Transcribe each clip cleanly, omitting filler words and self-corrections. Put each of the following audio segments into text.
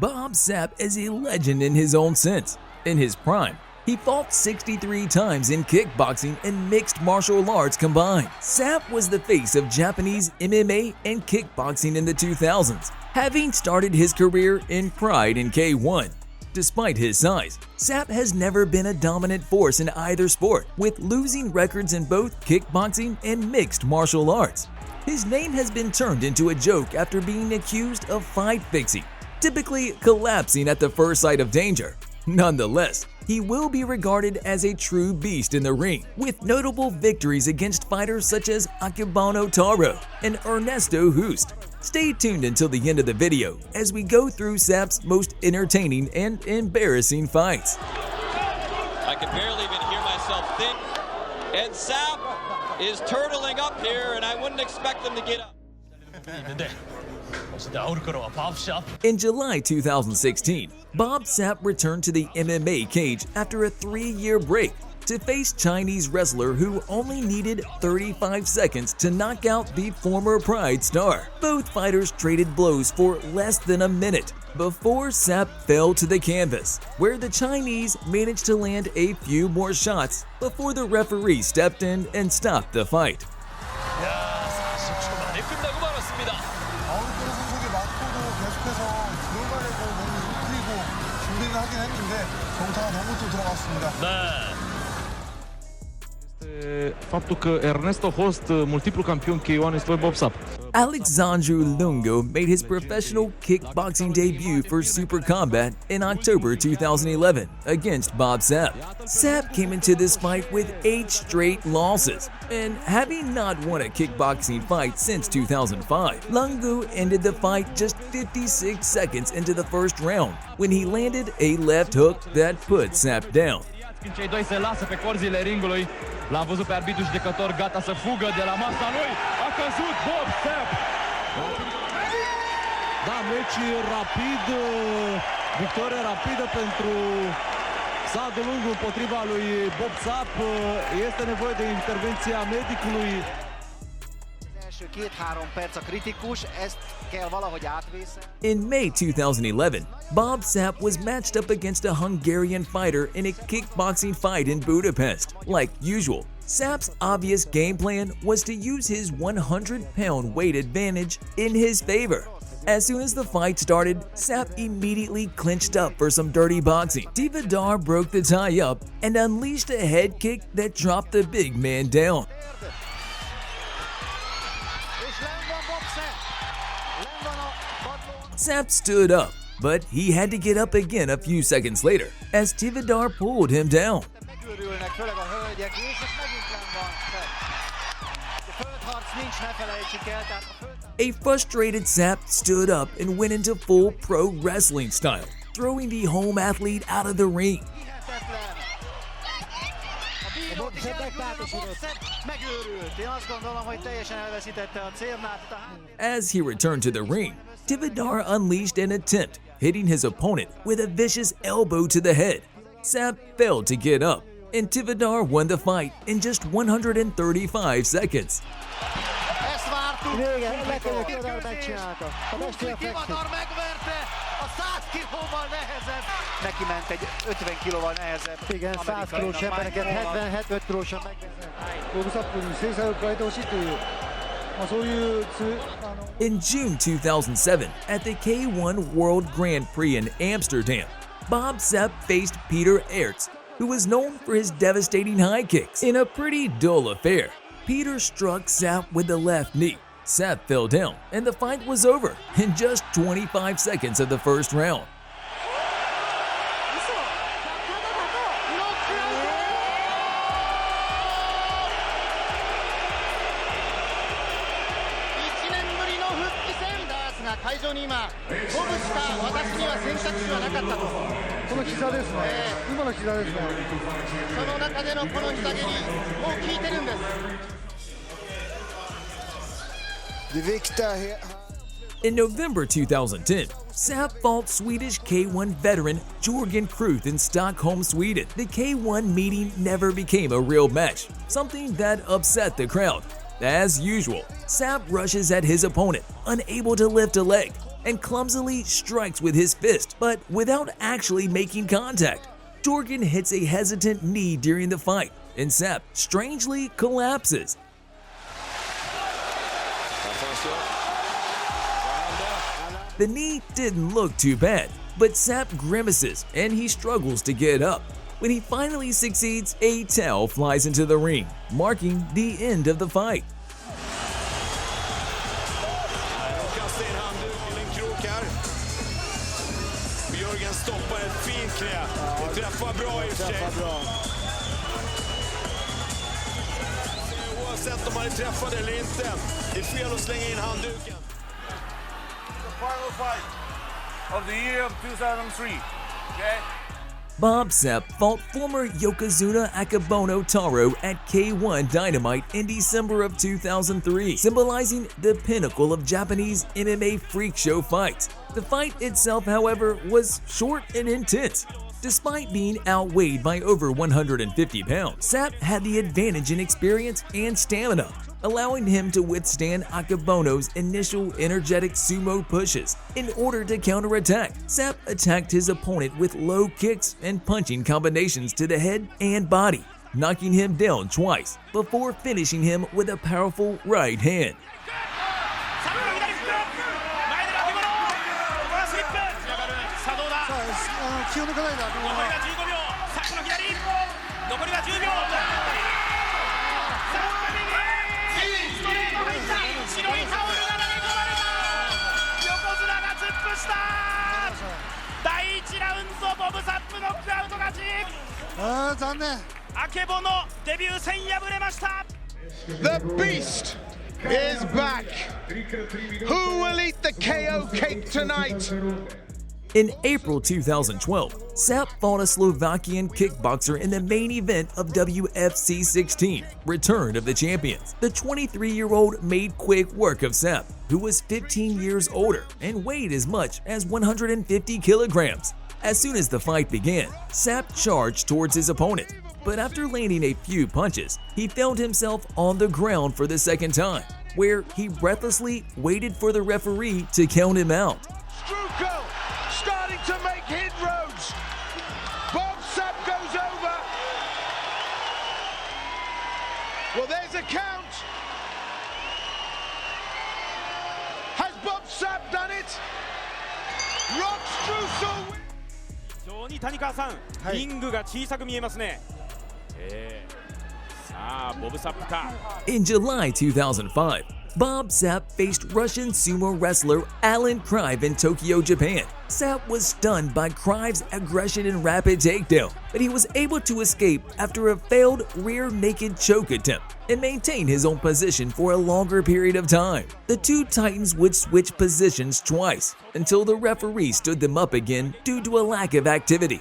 Bob Sapp is a legend in his own sense. In his prime, he fought 63 times in kickboxing and mixed martial arts combined. Sapp was the face of Japanese MMA and kickboxing in the 2000s, having started his career in Pride in K1. Despite his size, Sapp has never been a dominant force in either sport, with losing records in both kickboxing and mixed martial arts. His name has been turned into a joke after being accused of fight fixing, typically collapsing at the first sight of danger. Nonetheless, he will be regarded as a true beast in the ring, with notable victories against fighters such as Akebono and Ernesto Hoost. Stay tuned until the end of the video as we go through Sapp's most entertaining and embarrassing fights. I can barely even hear myself think, and Sapp is turtling up here, and I wouldn't expect him to get up. In July 2016, Bob Sapp returned to the MMA cage after a 3-year break to face Chinese wrestler who only needed 35 seconds to knock out the former Pride star. Both fighters traded blows for less than a minute before Sapp fell to the canvas, where the Chinese managed to land a few more shots before the referee stepped in and stopped the fight. Faptul că Ernesto Host, multiplu campion K1, este Bob Sapp. Alexandru Lungu made his professional kickboxing debut for Super Combat in October 2011 against Bob Sapp. Sapp came into this fight with 8 straight losses, and having not won a kickboxing fight since 2005, Lungu ended the fight just 56 seconds into the first round when he landed a left hook that put Sapp down. Cei doi se lasă pe corzile ringului. L-am văzut pe arbitru judecător gata să fugă de la masa lui. A căzut Bob Sapp. Da, meci rapid, victorie rapidă pentru Sadu Lungu împotriva lui Bob Sapp. Este nevoie de intervenția medicului. In May 2011, Bob Sapp was matched up against a Hungarian fighter in a kickboxing fight in Budapest. Like usual, Sapp's obvious game plan was to use his 100-pound weight advantage in his favor. As soon as the fight started, Sapp immediately clinched up for some dirty boxing. Tivadar broke the tie up and unleashed a head kick that dropped the big man down. Sapp stood up, but he had to get up again a few seconds later as Tivadar pulled him down. A frustrated Sapp stood up and went into full pro wrestling style, throwing the home athlete out of the ring. As he returned to the ring, Tivadar unleashed an attempt, hitting his opponent with a vicious elbow to the head. Sapp failed to get up, and Tivadar won the fight in just 135 seconds. In June 2007, at the K1 World Grand Prix in Amsterdam, Bob Sapp faced Peter Aerts, who was known for his devastating high kicks. In a pretty dull affair, Peter struck Sapp with the left knee. Sapp fell down, and the fight was over in just 25 seconds of the first round. In November 2010, Sapp fought Swedish K1 veteran Jörgen Kruth in Stockholm, Sweden. The K1 meeting never became a real match, something that upset the crowd. As usual, Sapp rushes at his opponent, unable to lift a leg. and clumsily strikes with his fist, but without actually making contact. Jorgen hits a hesitant knee during the fight, and Sapp strangely collapses. The knee didn't look too bad, but Sapp grimaces and he struggles to get up. When he finally succeeds, a towel flies into the ring, marking the end of the fight. Oavsett om man är träffad eller inte, det är fel att slänga in handduken. The final fight of the year of 2003. Okay? Bob Sapp fought former Yokozuna Akebono Taro at K1 Dynamite in December of 2003, symbolizing the pinnacle of Japanese MMA freak show fights. The fight itself, however, was short and intense. Despite being outweighed by over 150 pounds, Sapp had the advantage in experience and stamina, allowing him to withstand Akebono's initial energetic sumo pushes. In order to counterattack, Sapp attacked his opponent with low kicks and punching combinations to the head and body, knocking him down twice before finishing him with a powerful right hand. The beast is back. Who will eat the KO cake tonight? In April 2012, Sapp fought a Slovakian kickboxer in the main event of WFC 16, Return of the Champions. The 23-year-old made quick work of Sapp, who was 15 years older and weighed as much as 150 kilograms. As soon as the fight began, Sapp charged towards his opponent, but after landing a few punches, he found himself on the ground for the second time, where he breathlessly waited for the referee to count him out. Starting to make inroads. Bob Sapp goes over. Well, there's a count. Has Bob Sapp done it? Rock Strussel. 非常に谷川さん、リングが小さく見えますね。さあ、ボブ・サップか。In July 2005, Bob Sapp faced Russian sumo wrestler Alan Krive in Tokyo, Japan. Sapp was stunned by Krive's aggression and rapid takedown, but he was able to escape after a failed rear naked choke attempt and maintain his own position for a longer period of time. The two titans would switch positions twice until the referee stood them up again due to a lack of activity.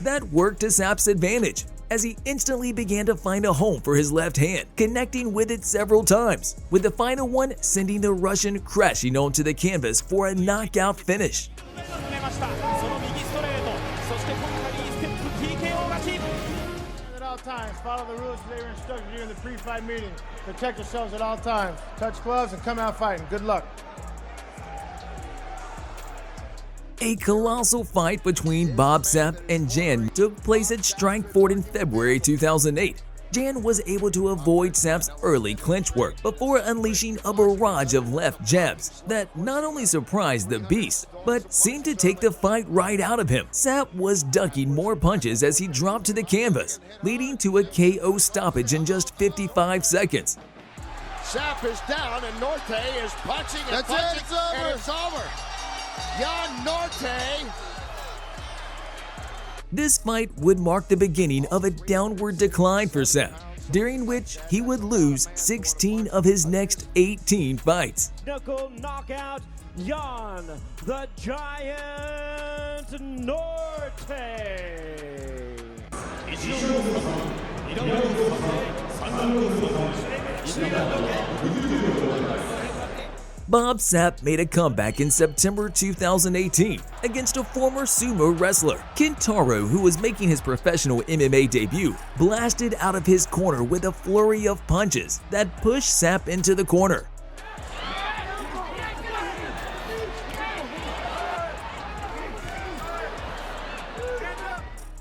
That worked to Sapp's advantage, as he instantly began to find a home for his left hand, connecting with it several times, with the final one sending the Russian crashing onto the canvas for a knockout finish. At all times, follow the rules they were instructed you in the pre-fight meeting. Protect yourselves at all times. Touch gloves and come out fighting. Good luck. A colossal fight between Bob Sapp and Jan took place at Strikeforce in February 2008. Jan was able to avoid Sapp's early clinch work before unleashing a barrage of left jabs that not only surprised the beast, but seemed to take the fight right out of him. Sapp was ducking more punches as he dropped to the canvas, leading to a KO stoppage in just 55 seconds. Sapp is down and Nortje is punching and punching, and it's over. Jan Nortje. This fight would mark the beginning of a downward decline for Sapp, during which he would lose 16 of his next 18 fights. Knuckle knockout, Jan the Giant Nortje. Bob Sapp made a comeback in September 2018 against a former sumo wrestler. Kintaro, who was making his professional MMA debut, blasted out of his corner with a flurry of punches that pushed Sapp into the corner.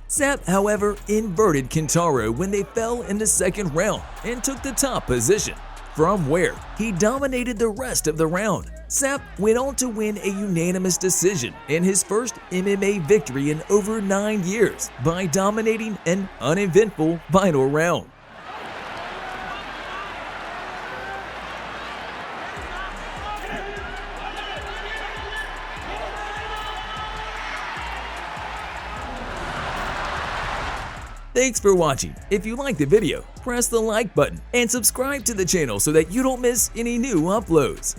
Sapp, however, inverted Kintaro when they fell in the second round and took the top position, from where he dominated the rest of the round. Sapp went on to win a unanimous decision in his first MMA victory in over 9 years by dominating an uneventful final round. Thanks for watching. If you liked the video, press the like button and subscribe to the channel so that you don't miss any new uploads.